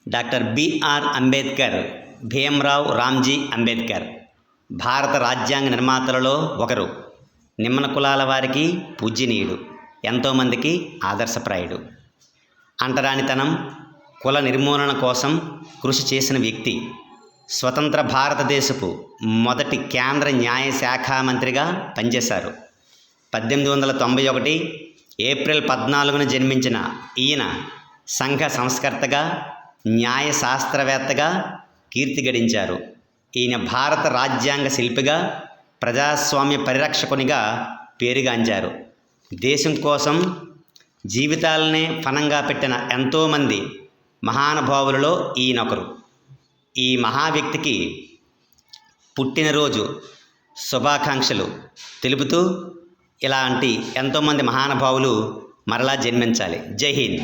Doctor BR Ambedkar, Bhimrao Ramji Ambedkar భారత రాజ్యాంగ నిర్మాతలలో ఒకరు. నిమ్న కులాల వారికి పూజ్యనీయుడు, ఎంతోమందికి ఆదర్శప్రాయుడు. అంటరానితనం, కుల నిర్మూలన కోసం కృషి చేసిన వ్యక్తి. స్వతంత్ర భారతదేశపు మొదటి కేంద్ర న్యాయశాఖ మంత్రిగా పనిచేశారు. 1891 ఏప్రిల్ 14న జన్మించిన ఈయన సంఘ సంస్కర్తగా, న్యాయ శాస్త్రవేత్తగా కీర్తి గడించారు. ఈయన భారత రాజ్యాంగ శిల్పిగా, ప్రజాస్వామ్య పరిరక్షకునిగా పేరుగాంచారు. దేశం కోసం జీవితాలనే ఫణంగా పెట్టిన ఎంతోమంది మహానుభావులలో ఈయనొకరు. ఈ మహా వ్యక్తికి పుట్టినరోజు శుభాకాంక్షలు తెలుపుతూ ఇలాంటి ఎంతోమంది మహానుభావులు మరలా జన్మించాలి. జై హింద్.